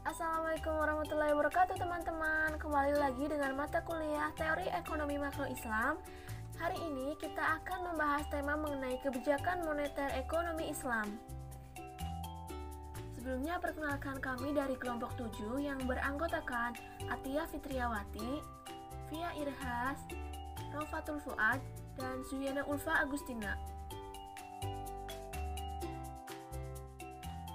Assalamualaikum warahmatullahi wabarakatuh teman-teman. Kembali lagi dengan mata kuliah Teori Ekonomi Makro Islam. Hari ini kita akan membahas tema mengenai kebijakan moneter ekonomi Islam. Sebelumnya perkenalkan kami dari kelompok 7 yang beranggotakan Atia Fitriawati, Via Irhas, Raufatul Fuad, dan Zuyana Ulfa Agustina.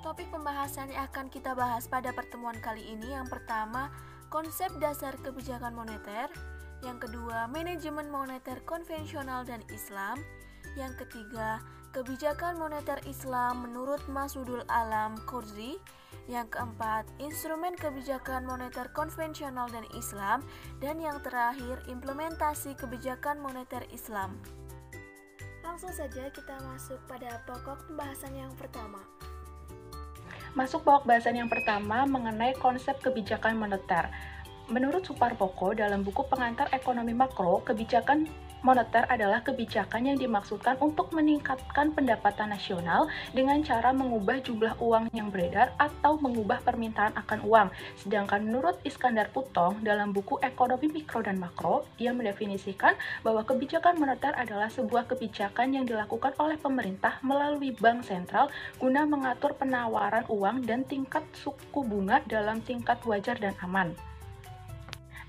Topik pembahasan yang akan kita bahas pada pertemuan kali ini yang pertama, konsep dasar kebijakan moneter, yang kedua, manajemen moneter konvensional dan Islam, yang ketiga, kebijakan moneter Islam menurut Masudul Alam Qudri, yang keempat, instrumen kebijakan moneter konvensional dan Islam, dan yang terakhir, implementasi kebijakan moneter Islam. Langsung saja kita masuk pada pokok pembahasan yang pertama. Masuk pokok bahasan yang pertama mengenai konsep kebijakan moneter. Menurut Suparpoko dalam buku pengantar ekonomi makro, kebijakan moneter adalah kebijakan yang dimaksudkan untuk meningkatkan pendapatan nasional dengan cara mengubah jumlah uang yang beredar atau mengubah permintaan akan uang. Sedangkan menurut Iskandar Putong dalam buku Ekonomi Mikro dan Makro, dia mendefinisikan bahwa kebijakan moneter adalah sebuah kebijakan yang dilakukan oleh pemerintah melalui bank sentral guna mengatur penawaran uang dan tingkat suku bunga dalam tingkat wajar dan aman.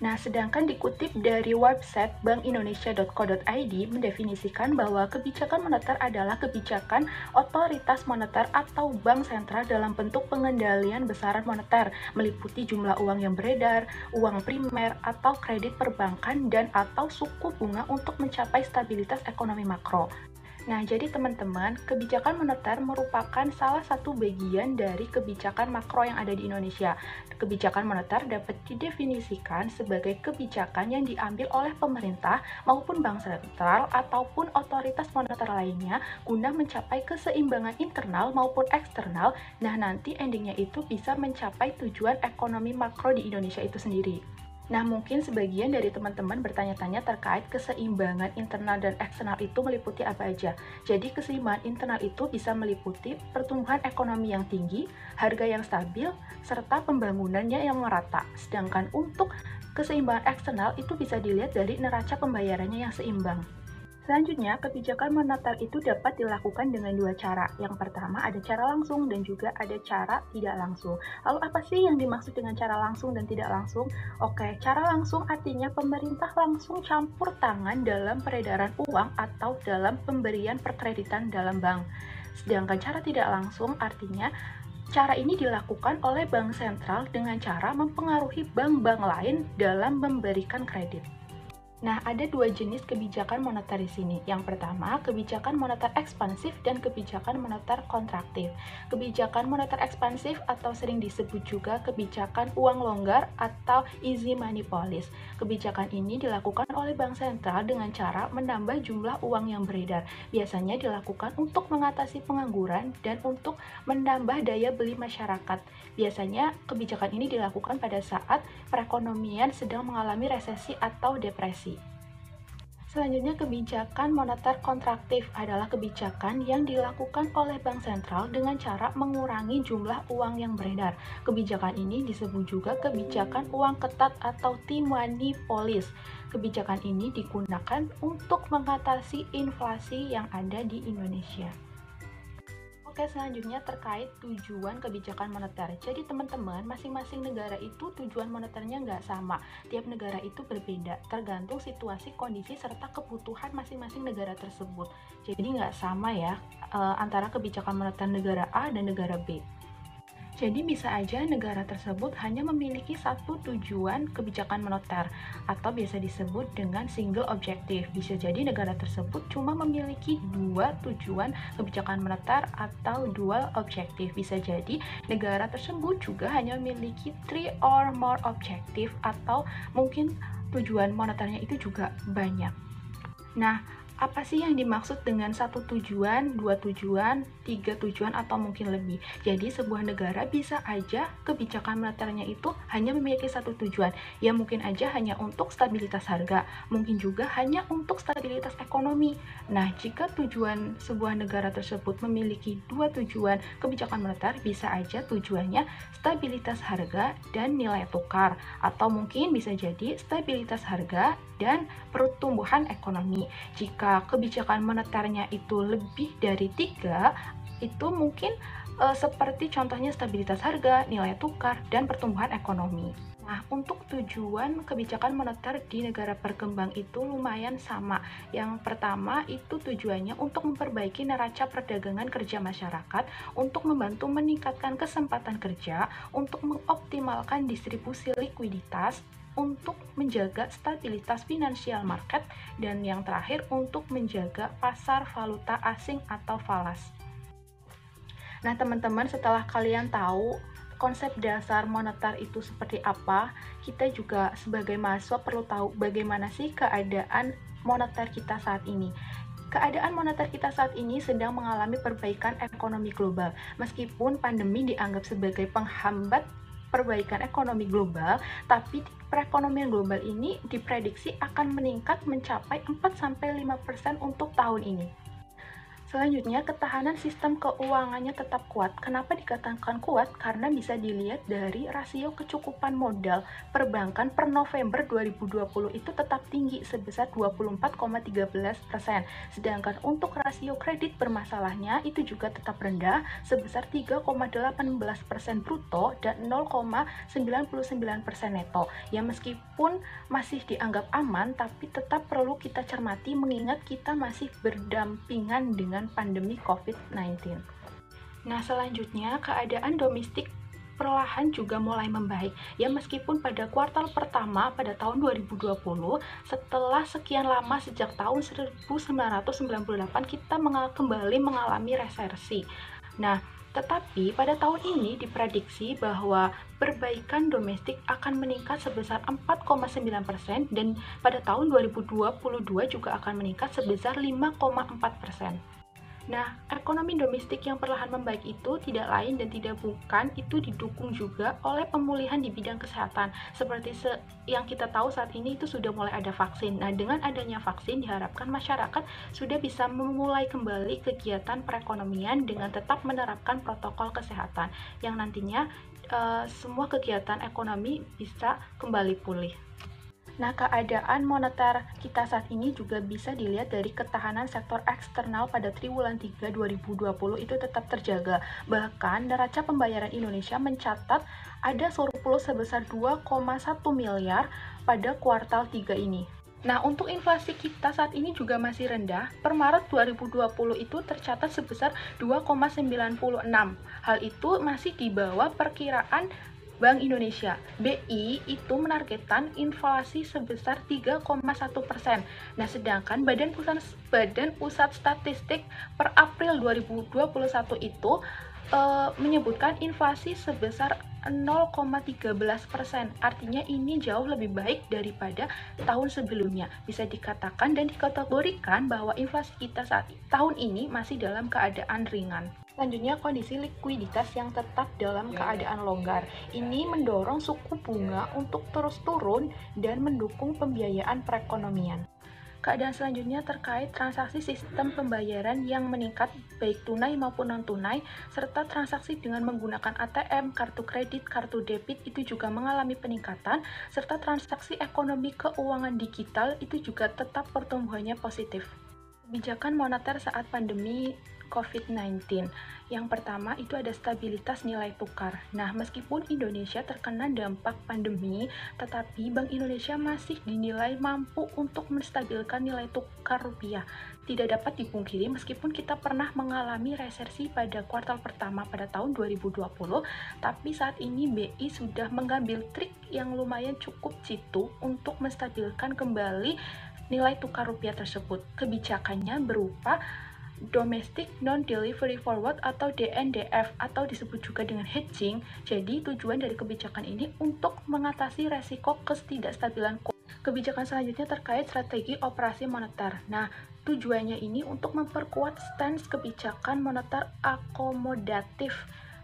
Nah, sedangkan dikutip dari website bankindonesia.co.id mendefinisikan bahwa kebijakan moneter adalah kebijakan otoritas moneter atau bank sentral dalam bentuk pengendalian besaran moneter, meliputi jumlah uang yang beredar, uang primer atau kredit perbankan dan atau suku bunga untuk mencapai stabilitas ekonomi makro. Nah, jadi teman-teman, kebijakan moneter merupakan salah satu bagian dari kebijakan makro yang ada di Indonesia. Kebijakan moneter dapat didefinisikan sebagai kebijakan yang diambil oleh pemerintah maupun bank sentral ataupun otoritas moneter lainnya guna mencapai keseimbangan internal maupun eksternal. Nah, nanti endingnya itu bisa mencapai tujuan ekonomi makro di Indonesia itu sendiri. Nah, mungkin sebagian dari teman-teman bertanya-tanya terkait keseimbangan internal dan eksternal itu meliputi apa aja. Jadi, keseimbangan internal itu bisa meliputi pertumbuhan ekonomi yang tinggi, harga yang stabil, serta pembangunannya yang merata. Sedangkan untuk keseimbangan eksternal itu bisa dilihat dari neraca pembayarannya yang seimbang. Selanjutnya, kebijakan moneter itu dapat dilakukan dengan dua cara. Yang pertama ada cara langsung dan juga ada cara tidak langsung. Lalu apa sih yang dimaksud dengan cara langsung dan tidak langsung? Oke, cara langsung artinya pemerintah langsung campur tangan dalam peredaran uang atau dalam pemberian perkreditan dalam bank. Sedangkan cara tidak langsung artinya cara ini dilakukan oleh bank sentral dengan cara mempengaruhi bank-bank lain dalam memberikan kredit. Nah, ada dua jenis kebijakan moneter di sini. Yang pertama, kebijakan moneter ekspansif dan kebijakan moneter kontraktif. Kebijakan moneter ekspansif atau sering disebut juga kebijakan uang longgar atau easy money policy. Kebijakan ini dilakukan oleh bank sentral dengan cara menambah jumlah uang yang beredar. Biasanya dilakukan untuk mengatasi pengangguran dan untuk menambah daya beli masyarakat. Biasanya kebijakan ini dilakukan pada saat perekonomian sedang mengalami resesi atau depresi. Selanjutnya, kebijakan moneter kontraktif adalah kebijakan yang dilakukan oleh bank sentral dengan cara mengurangi jumlah uang yang beredar. Kebijakan ini disebut juga kebijakan uang ketat atau T-money policy. Kebijakan ini digunakan untuk mengatasi inflasi yang ada di Indonesia. Oke, selanjutnya terkait tujuan kebijakan moneter. Jadi teman-teman, masing-masing negara itu tujuan moneternya nggak sama. Tiap negara itu berbeda, tergantung situasi, kondisi, serta kebutuhan masing-masing negara tersebut. Jadi nggak sama ya antara kebijakan moneter negara A dan negara B. Jadi bisa aja negara tersebut hanya memiliki satu tujuan kebijakan moneter atau biasa disebut dengan single objective. Bisa jadi negara tersebut cuma memiliki dua tujuan kebijakan moneter atau dual objective. Bisa jadi negara tersebut juga hanya memiliki three or more objective atau mungkin tujuan moneternya itu juga banyak. Nah, Apa sih yang dimaksud dengan satu tujuan, dua tujuan, tiga tujuan, atau mungkin lebih? Jadi sebuah negara bisa aja kebijakan moneternya itu hanya memiliki satu tujuan. Ya mungkin aja hanya untuk stabilitas harga, mungkin juga hanya untuk stabilitas ekonomi. Nah, jika tujuan sebuah negara tersebut memiliki dua tujuan kebijakan moneter, bisa aja tujuannya stabilitas harga dan nilai tukar, atau mungkin bisa jadi stabilitas harga dan pertumbuhan ekonomi. Jika kebijakan moneternya itu lebih dari 3, itu mungkin seperti contohnya stabilitas harga, nilai tukar, dan pertumbuhan ekonomi. Nah, untuk tujuan kebijakan moneter di negara berkembang itu lumayan sama. Yang pertama itu tujuannya untuk memperbaiki neraca perdagangan kerja masyarakat, untuk membantu meningkatkan kesempatan kerja, untuk mengoptimalkan distribusi likuiditas, untuk menjaga stabilitas finansial market, dan yang terakhir untuk menjaga pasar valuta asing atau falas. Nah, teman-teman, setelah kalian tahu konsep dasar moneter itu seperti apa, kita juga sebagai mahasiswa perlu tahu bagaimana sih keadaan moneter kita saat ini. Keadaan moneter kita saat ini sedang mengalami perbaikan ekonomi global. Meskipun pandemi dianggap sebagai penghambat perbaikan ekonomi global, tapi perekonomian global ini diprediksi akan meningkat mencapai 4-5% untuk tahun ini. Selanjutnya, ketahanan sistem keuangannya tetap kuat. Kenapa dikatakan kuat? Karena bisa dilihat dari rasio kecukupan modal perbankan per November 2020 itu tetap tinggi sebesar 24,13%. Sedangkan untuk rasio kredit bermasalahnya itu juga tetap rendah sebesar 3,18% bruto dan 0,99% neto. Ya, meskipun masih dianggap aman, tapi tetap perlu kita cermati mengingat kita masih berdampingan dengan pandemi COVID-19. Nah, selanjutnya keadaan domestik perlahan juga mulai membaik. Ya, meskipun pada kuartal pertama pada tahun 2020, setelah sekian lama sejak tahun 1998 kita kembali mengalami resesi. Nah, tetapi pada tahun ini diprediksi bahwa perbaikan domestik akan meningkat sebesar 4,9% dan pada tahun 2022 juga akan meningkat sebesar 5,4%. Nah, ekonomi domestik yang perlahan membaik itu tidak lain dan tidak bukan itu didukung juga oleh pemulihan di bidang kesehatan. Seperti yang kita tahu saat ini itu sudah mulai ada vaksin. Nah, dengan adanya vaksin diharapkan masyarakat sudah bisa memulai kembali kegiatan perekonomian dengan tetap menerapkan protokol kesehatan yang nantinya semua kegiatan ekonomi bisa kembali pulih. Nah, keadaan moneter kita saat ini juga bisa dilihat dari ketahanan sektor eksternal pada triwulan 3 2020 itu tetap terjaga. Bahkan, neraca pembayaran Indonesia mencatat ada surplus sebesar 2,1 miliar pada kuartal 3 ini. Nah, untuk inflasi kita saat ini juga masih rendah. Per Maret 2020 itu tercatat sebesar 2,96. Hal itu masih di bawah perkiraan Bank Indonesia. BI itu menargetkan inflasi sebesar 3,1%. Nah, sedangkan Badan Pusat Statistik per April 2021 itu menyebutkan inflasi sebesar 0,13%. Artinya ini jauh lebih baik daripada tahun sebelumnya. Bisa dikatakan dan dikategorikan bahwa inflasi kita saat tahun ini masih dalam keadaan ringan. Selanjutnya, kondisi likuiditas yang tetap dalam keadaan longgar. Ini mendorong suku bunga untuk terus turun dan mendukung pembiayaan perekonomian. Keadaan selanjutnya terkait transaksi sistem pembayaran yang meningkat baik tunai maupun non-tunai, serta transaksi dengan menggunakan ATM, kartu kredit, kartu debit itu juga mengalami peningkatan, serta transaksi ekonomi keuangan digital itu juga tetap pertumbuhannya positif. Kebijakan moneter saat pandemi COVID-19. Yang pertama itu ada stabilitas nilai tukar. Nah, meskipun Indonesia terkena dampak pandemi, tetapi Bank Indonesia masih dinilai mampu untuk menstabilkan nilai tukar rupiah. Tidak dapat dipungkiri meskipun kita pernah mengalami resesi pada kuartal pertama pada tahun 2020, tapi saat ini BI sudah mengambil trik yang lumayan cukup jitu untuk menstabilkan kembali nilai tukar rupiah tersebut. Kebijakannya berupa Domestic Non-Delivery Forward atau DNDF atau disebut juga dengan hedging. Jadi tujuan dari kebijakan ini untuk mengatasi resiko ketidakstabilan. Kebijakan selanjutnya terkait strategi operasi moneter. Nah, Tujuannya ini untuk memperkuat stance kebijakan moneter akomodatif.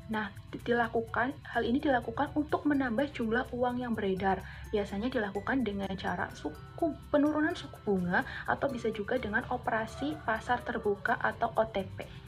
Nah, hal ini dilakukan untuk menambah jumlah uang yang beredar. Biasanya dilakukan dengan cara penurunan suku bunga atau bisa juga dengan operasi pasar terbuka atau OTP.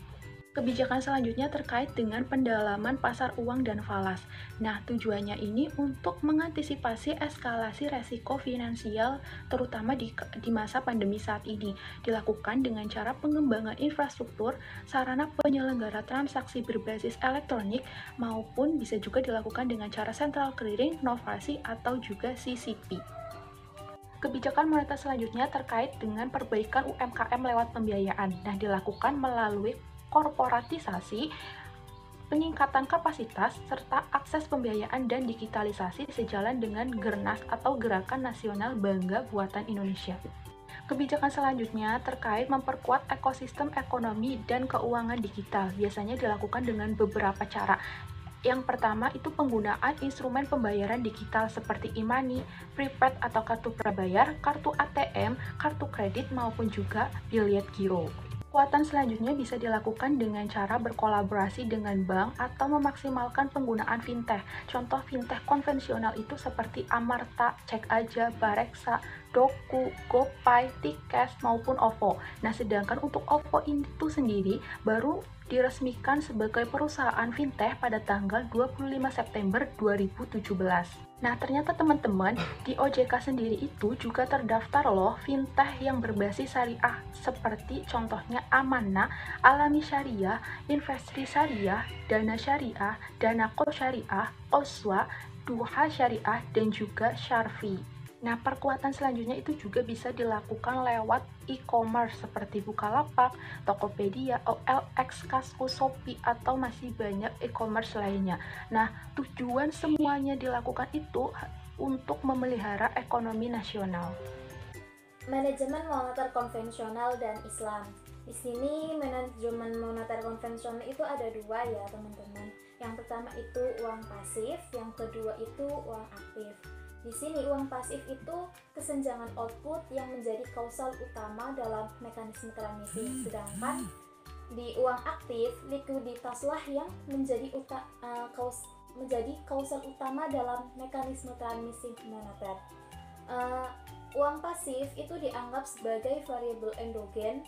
Kebijakan selanjutnya terkait dengan pendalaman pasar uang dan falas. Nah, tujuannya ini untuk mengantisipasi eskalasi resiko finansial terutama di masa pandemi saat ini. Dilakukan dengan cara pengembangan infrastruktur, sarana penyelenggara transaksi berbasis elektronik, maupun bisa juga dilakukan dengan cara central clearing, novasi, atau juga CCP. Kebijakan moneter selanjutnya terkait dengan perbaikan UMKM lewat pembiayaan. Nah, dilakukan melalui korporatisasi, peningkatan kapasitas, serta akses pembiayaan dan digitalisasi sejalan dengan GERNAS atau Gerakan Nasional Bangga Buatan Indonesia. Kebijakan selanjutnya terkait memperkuat ekosistem ekonomi dan keuangan digital. Biasanya dilakukan dengan beberapa cara. Yang pertama itu penggunaan instrumen pembayaran digital seperti e-money, prepaid atau kartu prabayar, kartu ATM, kartu kredit maupun juga biliet giro. Kekuatan selanjutnya bisa dilakukan dengan cara berkolaborasi dengan bank atau memaksimalkan penggunaan fintech. Contoh fintech konvensional itu seperti Amarta, Cek Aja, Bareksa, Doku, GoPay, Tikes, maupun OVO. Nah, sedangkan untuk OVO itu sendiri baru diresmikan sebagai perusahaan fintech pada tanggal 25 September 2017. Nah, ternyata teman-teman, di OJK sendiri itu juga terdaftar loh fintech yang berbasis syariah seperti contohnya Amanah, Alami Syariah, Investri Syariah, Dana Syariah, Danako Syariah, Oswa, Duha Syariah, dan juga Syarfi. Nah, perkuatan selanjutnya itu juga bisa dilakukan lewat e-commerce seperti Bukalapak, Tokopedia, OLX, Kaskus, Shopee, atau masih banyak e-commerce lainnya. Nah, tujuan semuanya dilakukan itu untuk memelihara ekonomi nasional. Manajemen moneter konvensional dan Islam. Di sini manajemen moneter konvensional itu ada dua ya teman-teman. Yang pertama itu uang pasif, yang kedua itu uang aktif. Di sini uang pasif itu kesenjangan output yang menjadi kausal utama dalam mekanisme transmisi, sedangkan di uang aktif likuiditaslah yang menjadi kausal utama dalam mekanisme transmisi moneter. Uang pasif itu dianggap sebagai variabel endogen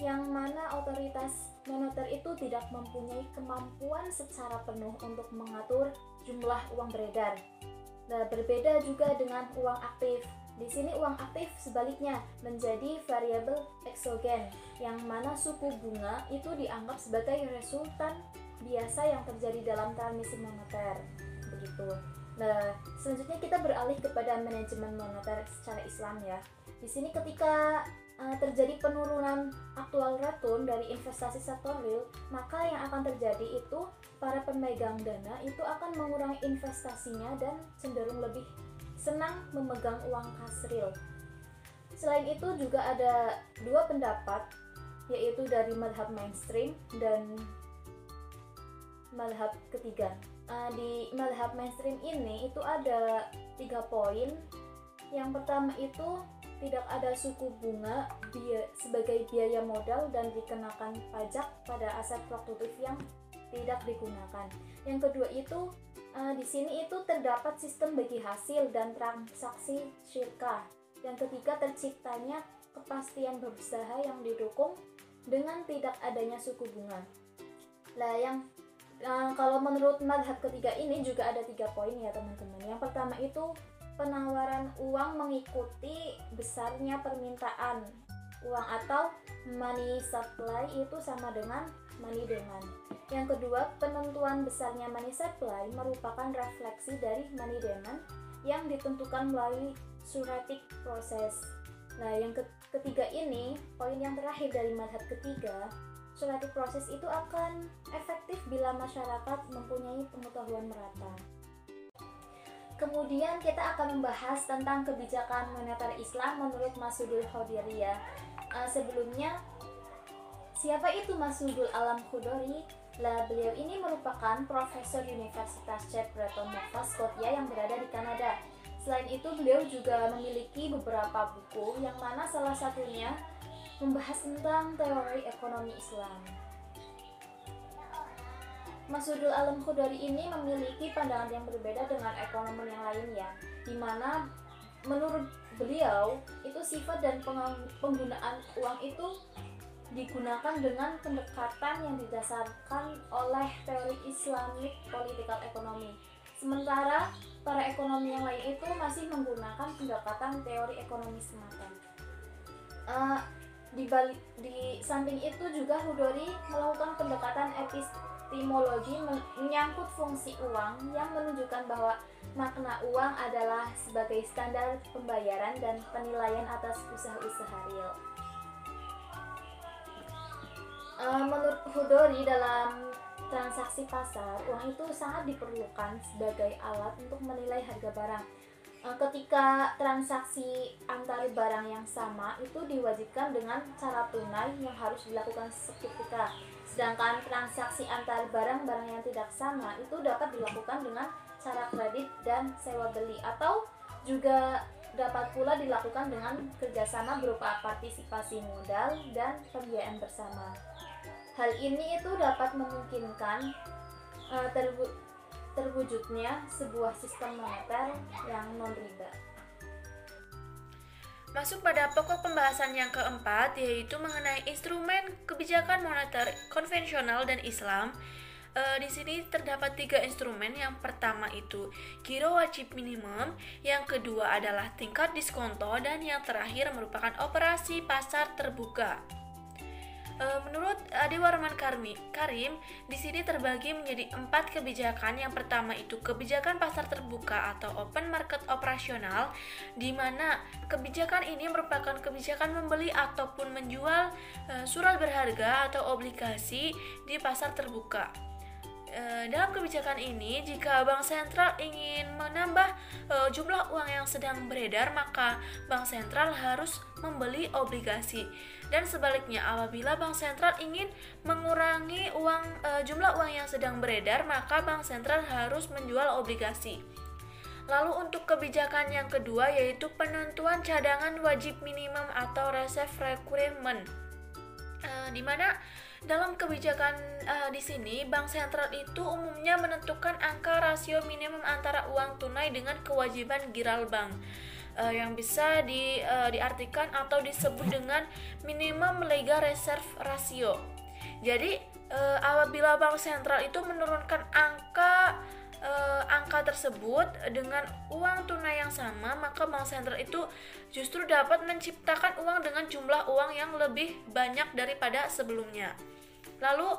yang mana otoritas moneter itu tidak mempunyai kemampuan secara penuh untuk mengatur jumlah uang beredar. Nah, berbeda juga dengan uang aktif. Di sini uang aktif sebaliknya menjadi variabel eksogen, yang mana suku bunga itu dianggap sebagai resultan biasa yang terjadi dalam transmisi moneter. Begitu. Nah, selanjutnya kita beralih kepada manajemen moneter secara Islam ya. Di sini ketika terjadi penurunan aktual return dari investasi sektor real, maka yang akan terjadi itu para pemegang dana itu akan mengurangi investasinya dan cenderung lebih senang memegang uang kas real. Selain itu juga ada dua pendapat, yaitu dari madhab mainstream dan madhab ketiga. Di madhab mainstream ini itu ada 3 poin. Yang pertama itu tidak ada suku bunga sebagai biaya modal dan dikenakan pajak pada aset fluktuatif yang tidak digunakan. Yang kedua itu di sini itu terdapat sistem bagi hasil dan transaksi syirkah. Yang ketiga terciptanya kepastian berusaha yang didukung dengan tidak adanya suku bunga. Nah, kalau menurut madhab ketiga ini juga ada 3 poin ya teman-teman. Yang pertama itu penawaran uang mengikuti besarnya permintaan uang atau money supply itu sama dengan money demand. Yang kedua, penentuan besarnya money supply merupakan refleksi dari money demand yang ditentukan melalui suratic process. Nah, yang ketiga ini, poin yang terakhir dari madhab ketiga, suratic process itu akan efektif bila masyarakat mempunyai pengetahuan merata. Kemudian kita akan membahas tentang kebijakan moneter Islam menurut Masudul Khodiriyah. Sebelumnya, siapa itu Masudul Alam Khudori? Beliau ini merupakan profesor Universitas Chesterton, Nova Scotia yang berada di Kanada. Selain itu, beliau juga memiliki beberapa buku yang mana salah satunya membahas tentang teori ekonomi Islam. Masudul Alam Khodari ini memiliki pandangan yang berbeda dengan ekonom yang lainnya, di mana menurut beliau itu sifat dan penggunaan uang itu digunakan dengan pendekatan yang didasarkan oleh teori Islamic Political Economy. Sementara para ekonomi yang lain itu masih menggunakan pendekatan teori ekonomi semata. Di samping itu juga Khodari melakukan pendekatan epistemologi menyangkut fungsi uang yang menunjukkan bahwa makna uang adalah sebagai standar pembayaran dan penilaian atas usaha-usaha real. Menurut Khodari, dalam transaksi pasar, uang itu sangat diperlukan sebagai alat untuk menilai harga barang. Ketika transaksi antar barang yang sama itu diwajibkan dengan cara tunai yang harus dilakukan seketika. Sedangkan transaksi antar barang-barang yang tidak sama itu dapat dilakukan dengan cara kredit dan sewa beli, atau juga dapat pula dilakukan dengan kerjasama berupa partisipasi modal dan pembiayaan bersama. Hal ini itu dapat memungkinkan terwujudnya sebuah sistem moneter yang non-riba. Masuk pada pokok pembahasan yang keempat, yaitu mengenai instrumen kebijakan moneter konvensional dan Islam. Di sini terdapat 3 instrumen. Yang pertama itu giro wajib minimum, yang kedua adalah tingkat diskonto, dan yang terakhir merupakan operasi pasar terbuka. Menurut Ade Warman Karim, di sini terbagi menjadi 4 kebijakan. Yang pertama itu kebijakan pasar terbuka atau open market operasional, di mana kebijakan ini merupakan kebijakan membeli ataupun menjual surat berharga atau obligasi di pasar terbuka. Dalam kebijakan ini, jika bank sentral ingin menambah jumlah uang yang sedang beredar, maka bank sentral harus membeli obligasi. Dan sebaliknya, apabila bank sentral ingin mengurangi jumlah uang yang sedang beredar, maka bank sentral harus menjual obligasi. Lalu untuk kebijakan yang kedua, yaitu penentuan cadangan wajib minimum atau reserve requirement, di mana dalam kebijakan di sini bank sentral itu umumnya menentukan angka rasio minimum antara uang tunai dengan kewajiban giral bank, yang bisa diartikan atau disebut dengan minimum legal reserve ratio. Jadi apabila bank sentral itu menurunkan angka tersebut dengan uang tunai yang sama, maka bank sentral itu justru dapat menciptakan uang dengan jumlah uang yang lebih banyak daripada sebelumnya. Lalu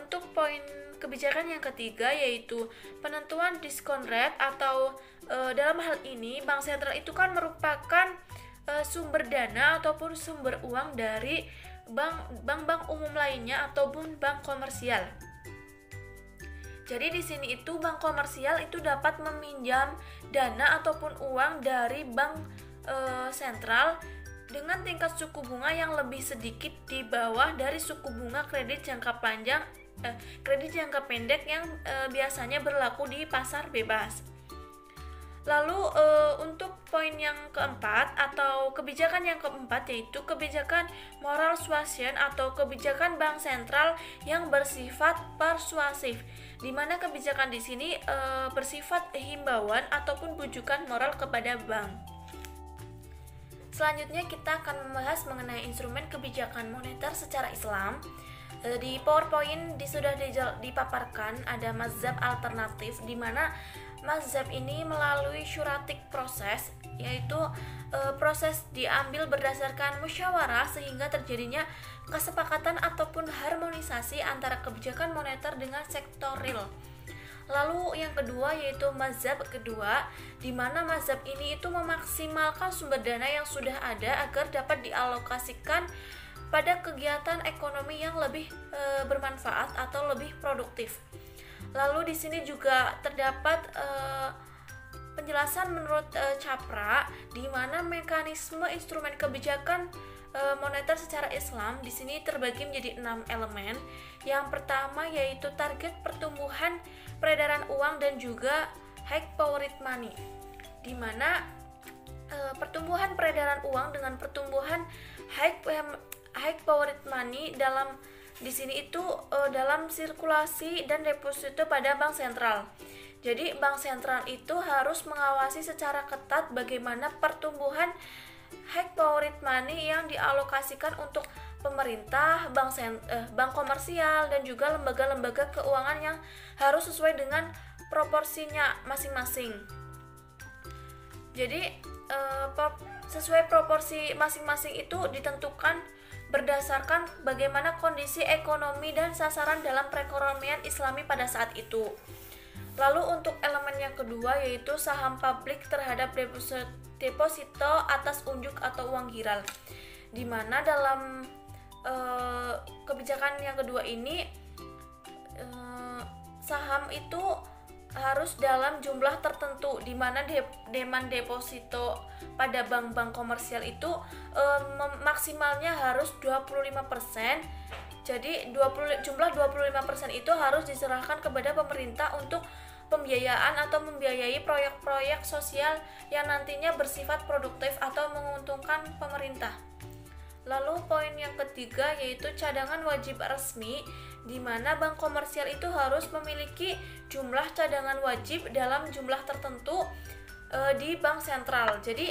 untuk poin kebijakan yang ketiga, yaitu penentuan discount rate, atau dalam hal ini bank sentral itu kan merupakan sumber dana ataupun sumber uang dari bank-bank umum lainnya ataupun bank komersial. Jadi di sini itu bank komersial itu dapat meminjam dana ataupun uang dari bank sentral dengan tingkat suku bunga yang lebih sedikit di bawah dari suku bunga kredit jangka pendek yang biasanya berlaku di pasar bebas. Lalu untuk poin yang keempat atau kebijakan yang keempat, yaitu kebijakan moral suasion atau kebijakan bank sentral yang bersifat persuasif, di mana kebijakan di sini bersifat himbauan ataupun bujukan moral kepada bank. Selanjutnya kita akan membahas mengenai instrumen kebijakan moneter secara Islam. Di PowerPoint sudah dipaparkan ada mazhab alternatif, di mana mazhab ini melalui syuratik proses, yaitu proses diambil berdasarkan musyawarah sehingga terjadinya kesepakatan ataupun harmonisasi antara kebijakan moneter dengan sektor real. Lalu yang kedua yaitu mazhab kedua, di mana mazhab ini itu memaksimalkan sumber dana yang sudah ada agar dapat dialokasikan pada kegiatan ekonomi yang lebih bermanfaat atau lebih produktif. Lalu di sini juga terdapat penjelasan menurut Capra, di mana mekanisme instrumen kebijakan moneter secara Islam di sini terbagi menjadi 6 elemen. Yang pertama yaitu target pertumbuhan peredaran uang dan juga high powered money, di mana pertumbuhan peredaran uang dengan pertumbuhan high powered money di sini itu dalam sirkulasi dan deposito pada bank sentral. Jadi bank sentral itu harus mengawasi secara ketat bagaimana pertumbuhan high powered money yang dialokasikan untuk pemerintah, bank komersial, dan juga lembaga-lembaga keuangan yang harus sesuai dengan proporsinya masing-masing. Jadi sesuai proporsi masing-masing itu ditentukan berdasarkan bagaimana kondisi ekonomi dan sasaran dalam perekonomian Islami pada saat itu. Lalu untuk elemen yang kedua yaitu saham publik terhadap deposito atas unjuk atau uang giral, di mana dalam kebijakan yang kedua ini saham itu harus dalam jumlah tertentu, di mana demand deposito pada bank-bank komersial itu maksimalnya harus 25%. Jadi jumlah 25% itu harus diserahkan kepada pemerintah untuk pembiayaan atau membiayai proyek-proyek sosial yang nantinya bersifat produktif atau menguntungkan pemerintah. Lalu poin yang ketiga yaitu cadangan wajib resmi, di mana bank komersial itu harus memiliki jumlah cadangan wajib dalam jumlah tertentu di bank sentral. Jadi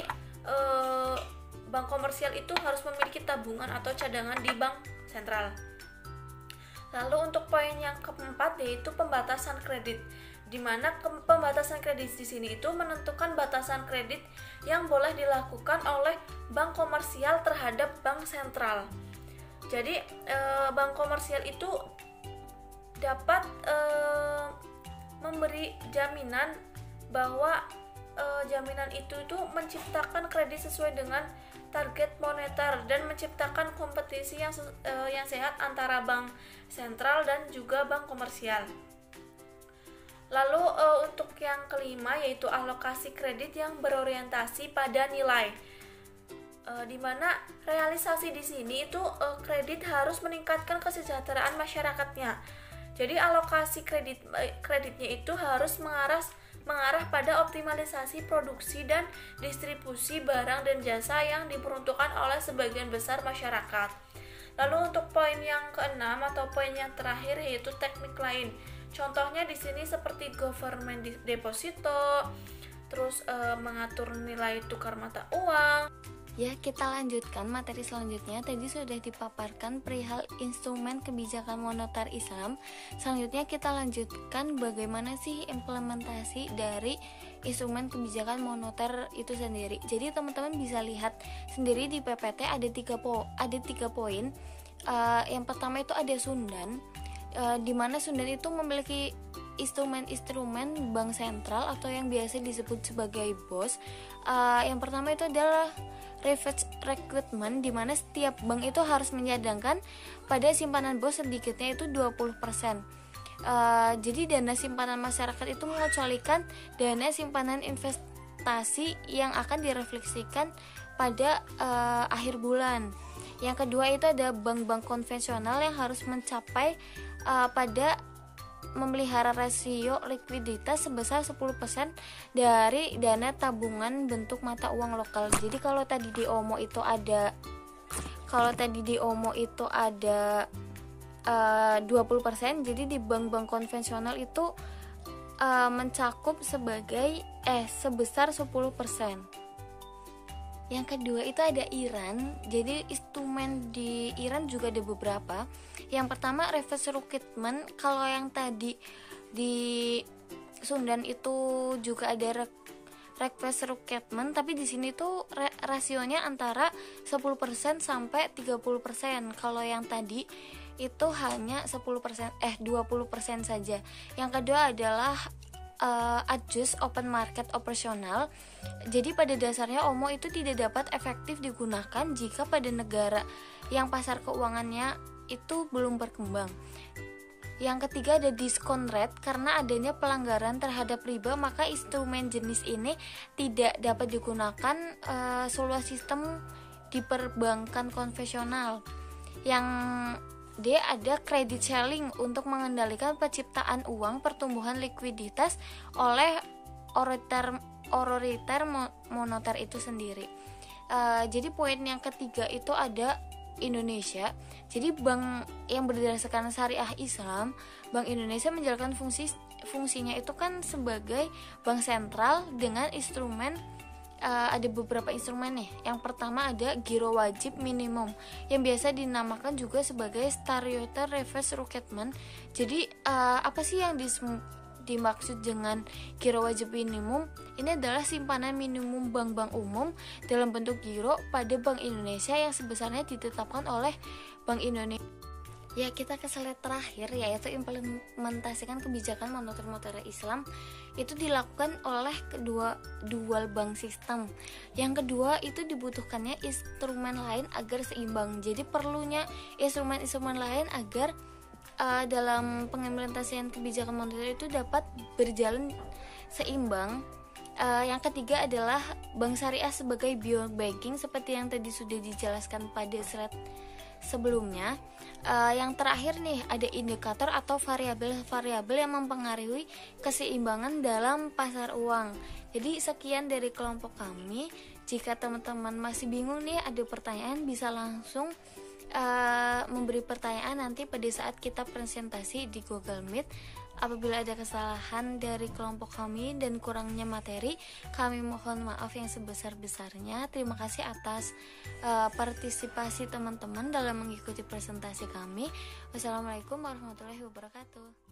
bank komersial itu harus memiliki tabungan atau cadangan di bank sentral. Lalu untuk poin yang keempat yaitu pembatasan kredit, di mana pembatasan kredit di sini itu menentukan batasan kredit yang boleh dilakukan oleh bank komersial terhadap bank sentral. Jadi bank komersial itu dapat memberi jaminan bahwa jaminan itu menciptakan kredit sesuai dengan target moneter dan menciptakan kompetisi yang sehat antara bank sentral dan juga bank komersial. Lalu untuk yang kelima yaitu alokasi kredit yang berorientasi pada nilai, di mana realisasi di sini itu kredit harus meningkatkan kesejahteraan masyarakatnya. Jadi alokasi kreditnya itu harus mengarah pada optimalisasi produksi dan distribusi barang dan jasa yang diperuntukkan oleh sebagian besar masyarakat. Lalu untuk poin yang keenam atau poin yang terakhir yaitu teknik lain. Contohnya di sini seperti government deposito, terus mengatur nilai tukar mata uang. Ya, kita lanjutkan materi selanjutnya. Tadi sudah dipaparkan perihal instrumen kebijakan moneter Islam. Selanjutnya kita lanjutkan bagaimana sih implementasi dari instrumen kebijakan moneter itu sendiri. Jadi teman-teman bisa lihat sendiri di PPT ada tiga poin. Yang pertama itu ada Sundan, di mana Sundan itu memiliki instrumen-instrumen bank sentral atau yang biasa disebut sebagai BOS. Yang pertama itu adalah reverse recruitment, di mana setiap bank itu harus menyadangkan pada simpanan BOS sedikitnya itu 20%. Jadi dana simpanan masyarakat itu mengecualikan dana simpanan investasi yang akan direfleksikan pada akhir bulan. Yang kedua itu ada bank-bank konvensional yang harus mencapai pada memelihara rasio likuiditas sebesar 10% dari dana tabungan bentuk mata uang lokal. Jadi kalau tadi di OMO itu ada 20%, jadi di bank-bank konvensional itu mencakup sebesar 10%. Yang kedua itu ada Iran. Jadi instrumen di Iran juga ada beberapa. Yang pertama reverse recruitment. Kalau yang tadi di Sundan itu juga ada reverse recruitment, tapi di sini tuh rasionya antara 10% sampai 30%. Kalau yang tadi itu hanya 20% saja. Yang kedua adalah adjust open market operasional. Jadi pada dasarnya OMO itu tidak dapat efektif digunakan jika pada negara yang pasar keuangannya itu belum berkembang. Yang ketiga ada discount rate. Karena adanya pelanggaran terhadap riba, maka instrumen jenis ini tidak dapat digunakan seluas sistem di perbankan konvensional. Yang D ada credit selling untuk mengendalikan penciptaan uang pertumbuhan likuiditas oleh otoriter moneter itu sendiri. Jadi poin yang ketiga itu ada Indonesia. Jadi bank yang berdasarkan syariah Islam, Bank Indonesia menjalankan fungsinya itu kan sebagai bank sentral dengan instrumen, ada beberapa instrumen nih. Yang pertama ada giro wajib minimum yang biasa dinamakan juga sebagai starter reverse recruitment. Jadi apa sih yang dimaksud dengan giro wajib minimum? Ini adalah simpanan minimum bank-bank umum dalam bentuk giro pada Bank Indonesia yang sebesarnya ditetapkan oleh Bank Indonesia. Ya, kita ke slide terakhir, yaitu implementasikan kebijakan moneter Islam. Itu dilakukan oleh kedua dual bank system. Yang kedua itu dibutuhkannya instrumen lain agar seimbang. Jadi perlunya instrumen-instrumen lain agar dalam pengimplementasian kebijakan moneter itu dapat berjalan seimbang. Yang ketiga adalah bank syariah sebagai biobanking seperti yang tadi sudah dijelaskan pada slide sebelumnya. Yang terakhir nih, ada indikator atau variabel yang mempengaruhi keseimbangan dalam pasar uang. Jadi sekian dari kelompok kami. Jika teman-teman masih bingung nih, ada pertanyaan, bisa langsung memberi pertanyaan nanti pada saat kita presentasi di Google Meet. Apabila ada kesalahan dari kelompok kami dan kurangnya materi, kami mohon maaf yang sebesar-besarnya. Terima kasih atas partisipasi teman-teman dalam mengikuti presentasi kami. Wassalamualaikum warahmatullahi wabarakatuh.